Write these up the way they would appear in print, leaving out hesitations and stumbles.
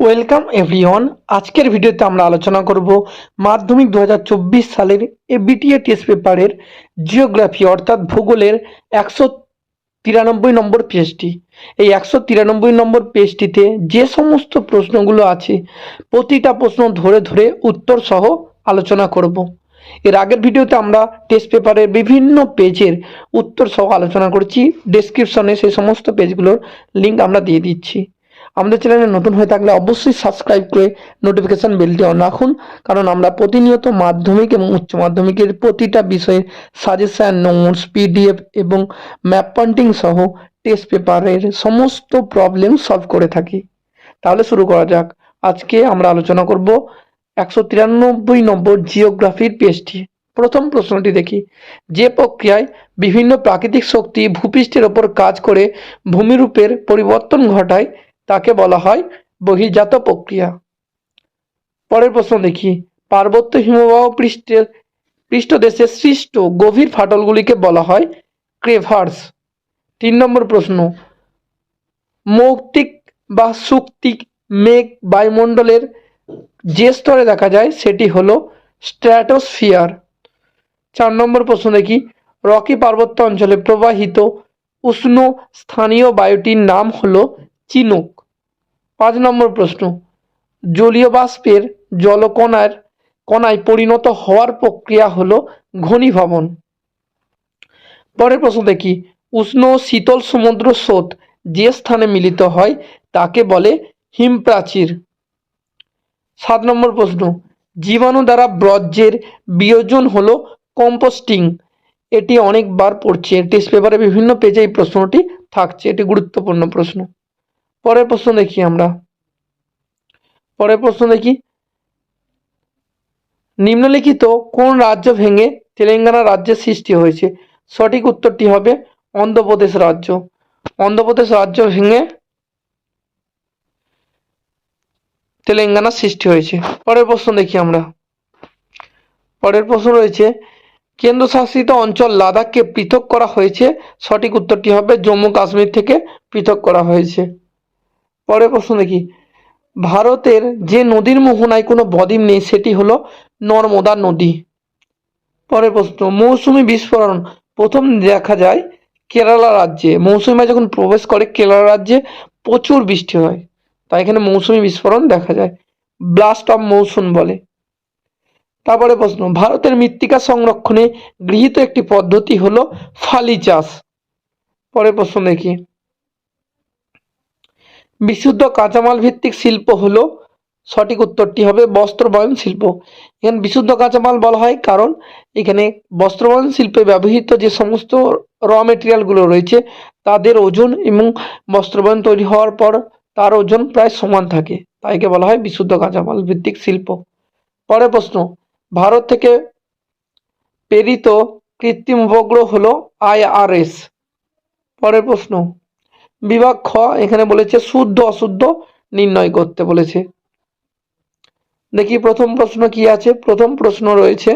Welcome everyone. আজকের ভিডিওতে আমরা আলোচনা করব মাধ্যমিক 2024 সালের এবিটিএ টেস্ট পেপারের জিওগ্রাফি অর্থাৎ ভূগোলের 193 নম্বর পেজটি। এই 193 নম্বর পেজটিতে যে সমস্ত প্রশ্নগুলো আছে প্রতিটা প্রশ্ন ধরে ধরে উত্তর সহ আলোচনা করব। এর আগের ভিডিওতে আমরা টেস্ট পেপারের বিভিন্ন পেজের উত্তর সহ আলোচনা করেছি। ডেসক্রিপশনে সেই সমস্ত পেজগুলোর লিঙ্ক আমরা দিয়ে দিচ্ছি। আমাদের চ্যানেলে নতুন হয়ে থাকলে অবশ্যই সাবস্ক্রাইব করে নোটিফিকেশন বেলটি অন রাখুন, কারণ আমরা প্রতিনিয়ত মাধ্যমিক এবং উচ্চ মাধ্যমিকের প্রতিটা বিষয়ের সাজেশন, নোটস, পিডিএফ এবং ম্যাপ পয়েন্টিং সহ টেস্ট পেপারের সমস্ত প্রবলেম সলভ করে থাকি। তাহলে শুরু করা যাক। আজকে আমরা আলোচনা করব 193 নম্বর জিওগ্রাফির পেজটি। প্রথম প্রশ্নটি দেখি, যে প্রক্রিয়ায় বিভিন্ন প্রাকৃতিক শক্তি ভূপৃষ্ঠের ওপর কাজ করে ভূমিরূপের পরিবর্তন ঘটায় তাকে বলা হয় বহির্জাত প্রক্রিয়া। পরের প্রশ্ন দেখি, পার্বত্য হিমবাহ পৃষ্ঠদেশে সৃষ্ট গভীর ফাটলগুলিকে বলা হয় ক্রেভার্স। 3 নম্বর প্রশ্ন, মৌক্তিক বা সুক্তিক মেঘ বায়ুমণ্ডলের যে স্তরে দেখা যায় সেটি হলো স্ট্র্যাটোস্ফিয়ার। 4 নম্বর প্রশ্ন দেখি, রকি পার্বত্য অঞ্চলে প্রবাহিত উষ্ণ স্থানীয় বায়ুটির নাম হলো চিনুক। 5 নম্বর প্রশ্ন, জলীয় বাষ্পের কণায় পরিণত হওয়ার প্রক্রিয়া হলো ঘনীভবন। পরের প্রশ্ন দেখি, উষ্ণ শীতল সমুদ্র স্রোত যে স্থানে মিলিত হয় তাকে বলে হিমপ্রাচীর। 7 নম্বর প্রশ্ন, জীবাণু দ্বারা বর্জ্যের বিয়োজন হলো কম্পোস্টিং। এটি অনেকবার পড়ছে, টেস্ট পেপারে বিভিন্ন পেজে এই প্রশ্নটি থাকছে, এটি গুরুত্বপূর্ণ প্রশ্ন। পরের প্রশ্ন দেখি নিম্নলিখিত কোন রাজ্য ভেঙে তেলেঙ্গানা রাজ্যের সৃষ্টি হয়েছে? সঠিক উত্তরটি হবে অন্ধ্রপ্রদেশ রাজ্য। অন্ধ্রপ্রদেশ রাজ্য ভেঙে তেলেঙ্গানা সৃষ্টি হয়েছে। পরের প্রশ্ন দেখি পরের প্রশ্ন রয়েছে, কেন্দ্রশাসিত অঞ্চল লাদাখকে পৃথক করা হয়েছে। সঠিক উত্তরটি হবে জম্মু কাশ্মীর থেকে পৃথক করা হয়েছে। পরের প্রশ্ন দেখি, ভারতের যে নদীর মোহনায় কোনো বদ্বীপ নেই সেটি হলো নর্মদা নদী। পরের প্রশ্ন, মৌসুমী বিস্ফোরণ প্রথম দেখা যায় কেরালা রাজ্যে। মৌসুমী যখন প্রবেশ করে কেরালা রাজ্যে প্রচুর বৃষ্টি হয়, তাই এখানে মৌসুমী বিস্ফোরণ দেখা যায়, ব্লাস্ট অফ মৌসুম বলে। তারপরে প্রশ্ন, ভারতের মৃত্তিকা সংরক্ষণে গৃহীত একটি পদ্ধতি হলো ফালি চাষ। পরের প্রশ্ন দেখি, বিশুদ্ধ কাঁচামাল ভিত্তিক শিল্প হলো, সঠিক উত্তরটি হবে বস্ত্রবয়ন শিল্প। এখানে বিশুদ্ধ কাঁচামাল বলা হয় কারণ এখানে বস্ত্রবয়ন শিল্পে ব্যবহৃত যে সমস্ত র মেটেরিয়ালগুলো রয়েছে তাদের ওজন এবং বস্ত্রবয়ন তৈরি হওয়ার পর তার ওজন প্রায় সমান থাকে, তাই একে বলা হয় বিশুদ্ধ কাঁচামাল ভিত্তিক শিল্প। পরের প্রশ্ন, ভারত থেকে প্রেরিত কৃত্রিম উপগ্রহ হলো IRS। পরের প্রশ্ন, বিভাগ খ, এখানে বলেছে শুদ্ধ অশুদ্ধ নির্ণয় করতে বলেছে। দেখি প্রথম প্রশ্ন কি আছে। প্রথম প্রশ্ন রয়েছে,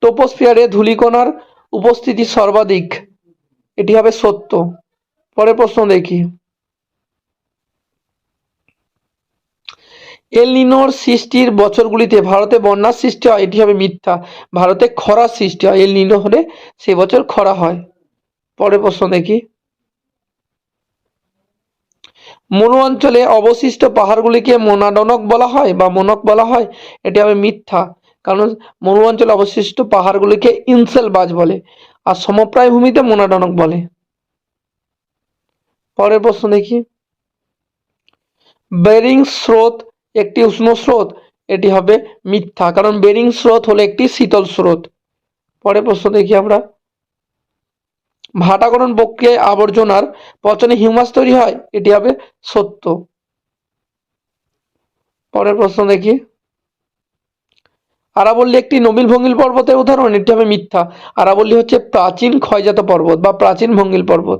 ট্রপোস্ফিয়ারে ধূলিকণার উপস্থিতি সর্বাধিক, এটি হবে সত্য। পরের প্রশ্ন দেখি, এল নিনোর সৃষ্টির বছরগুলিতে ভারতে বন্যার সৃষ্টি হয়, এটি হবে মিথ্যা। ভারতে খরার সৃষ্টি হয়, এল নিনো হলে সে বছর খরা হয়। পরের প্রশ্ন দেখি, মরু অঞ্চলে অবশিষ্ট পাহাড়গুলিকে মোনাডনক বলা হয় বা মোনক বলা হয়, এটি হবে মিথ্যা, কারণ মরু অঞ্চলে অবশিষ্ট পাহাড়গুলিকে ইনসেলবাজ বলে আর সমপ্রায় ভূমিতে মোনাডনক বলে। পরের প্রশ্ন দেখি, বেরিং স্রোত একটি উষ্ণ স্রোত, এটি হবে মিথ্যা, কারণ বেরিং স্রোত হলো একটি শীতল স্রোত। পরের প্রশ্ন দেখি ভাটাগড়ন প্রক্রিয়ায় আবর্জনার পচনে হিউমাস তৈরি হয়, এটি হবে সত্য। পরের প্রশ্ন দেখি, আরাবল্লী একটি নবিল ভঙ্গিল পর্বতের উদাহরণ, এটি হবে মিথ্যা। আরাবল্লী হচ্ছে প্রাচীন ক্ষয়জাত পর্বত বা প্রাচীন ভঙ্গিল পর্বত।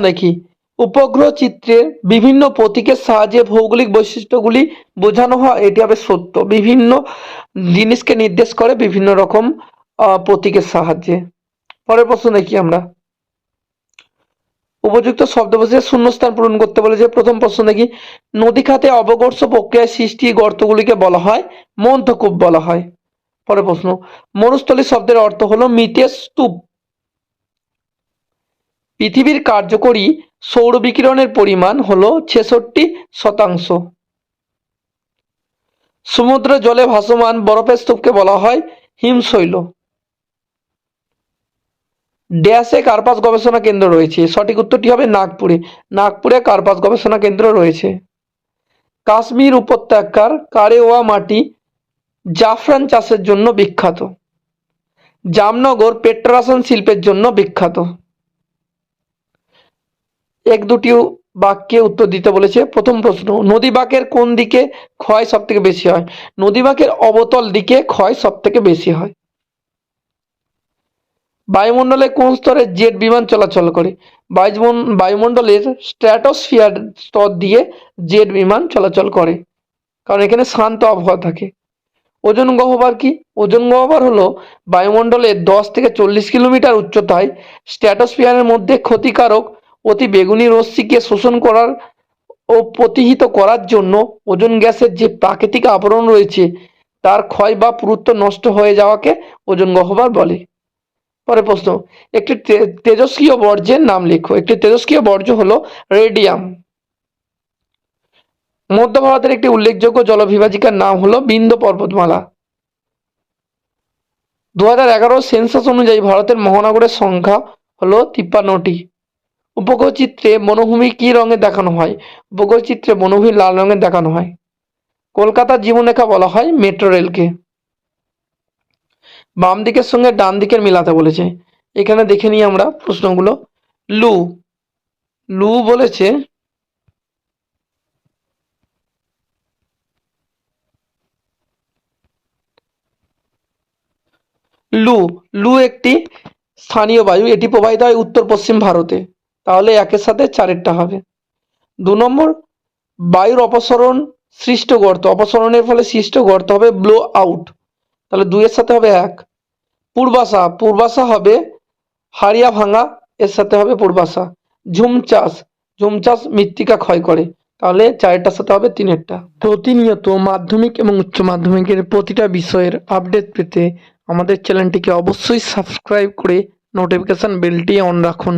দেখি, উপগ্রহ চিত্রের বিভিন্ন প্রতীকের সাহায্যে ভৌগোলিক বৈশিষ্ট্যগুলি বোঝানো হয়, এটি হবে সত্য। বিভিন্ন জিনিসকে নির্দেশ করে বিভিন্ন রকম প্রতীকের সাহায্যে। পরের প্রশ্ন দেখি উপযুক্ত শব্দ বসে শূন্যস্থান পূরণ করতে বলেছে। প্রথম প্রশ্ন দেখি, নদী খাতে অবঘর্ষ প্রক্রিয়ায় সৃষ্টি গর্তগুলিকে বলা হয় মন্থকূপ বলা হয়। পরের প্রশ্ন, মরুস্থলী শব্দের অর্থ হলো মৃতের স্তূপ। পৃথিবীর কার্যকরী সৌর বিকিরণের পরিমাণ হলো 66%। সমুদ্র জলে ভাসমান বরফের স্তূপকে বলা হয় হিমশৈল। ড্যাশে কার্পাস গবেষণা কেন্দ্র রয়েছে? সঠিক উত্তরটি হবে নাগপুরে। নাগপুরে কার্পাস গবেষণা কেন্দ্র রয়েছে। কাশ্মীর উপত্যকার কারেওয়া মাটি জাফরান চাষের জন্য বিখ্যাত। জামনগর পেট্রোরাসায়ন শিল্পের জন্য বিখ্যাত। এক দুটি বাক্যে উত্তর দিতে বলেছে। প্রথম প্রশ্ন, নদী বাঁকের কোন দিকে ক্ষয় সব থেকে বেশি হয়? নদী বাঁকের অবতল দিকে ক্ষয় সব থেকে বেশি হয়। বায়ুমণ্ডলে কোন স্তরে জেট বিমান চলাচল করে? বায়ুমণ্ডলের স্ট্র্যাটোস্ফিয়ার স্তর দিয়ে জেট বিমান চলাচল করে, কারণ এখানে শান্ত আবহাওয়া থাকে। ওজোন গহ্বর কি? ওজোন গহ্বর হলো বায়ুমণ্ডলের 10 থেকে 40 কিলোমিটার উচ্চতায় স্ট্র্যাটোস্ফিয়ারের মধ্যে ক্ষতিকারক অতি বেগুনি রশ্মিকে শোষণ করার ও প্রতিহিত করার জন্য ওজোন গ্যাসের যে প্রাকৃতিক আবরণ রয়েছে তার ক্ষয় বা পুরুত্ব নষ্ট হয়ে যাওয়াকে ওজোন গহ্বর বলে। পরের প্রশ্ন, একটি তেজস্ক্রিয় বর্জ্যের নাম লেখো। একটি তেজস্ক্রিয় বর্জ্য হলো রেডিয়াম। মধ্য ভারতের একটি উল্লেখযোগ্য জলবিভাজিকার নাম হলো বিন্ধ্য পর্বতমালা। 2011 সেন্সাস অনুযায়ী ভারতের মহানগরের সংখ্যা হলো 53টি। উপগ্রহ চিত্রে বনভূমি কি রঙে দেখানো হয়? উপগ্রহ চিত্রে বনভূমি লাল রঙে দেখানো হয়। কলকাতার জীবনরেখা বলা হয় মেট্রো রেলকে। বাম দিকের সঙ্গে ডান দিকের মিলাতে বলেছে। এখানে দেখে নিই আমরা প্রশ্নগুলো। লু লু বলেছে লু লু একটি স্থানীয় বায়ু, এটি প্রবাহিত হয় উত্তর পশ্চিম ভারতে। তাহলে একের সাথে চারেরটা হবে। 2 নম্বর, বায়ুর অপসরণ সৃষ্ট গর্ত, অপসরণের ফলে সৃষ্ট গর্ত হবে ব্লো আউট। তাহলে 2 এর সাথে হবে 1। পূর্বাশা, পূর্বাশা হবে হাড়িয়া ভাঙা, এর সাথে হবে পূর্বাশা। ঝুম চাষ, ঝুম চাষ মৃত্তিকা ক্ষয় করে, তাহলে 4টার সাথে হবে 3টা। প্রতিনিয়ত মাধ্যমিক এবং উচ্চ মাধ্যমিকের প্রতিটা বিষয়ের আপডেট পেতে আমাদের চ্যানেলটিকে অবশ্যই সাবস্ক্রাইব করে নোটিফিকেশন বেলটি অন রাখুন।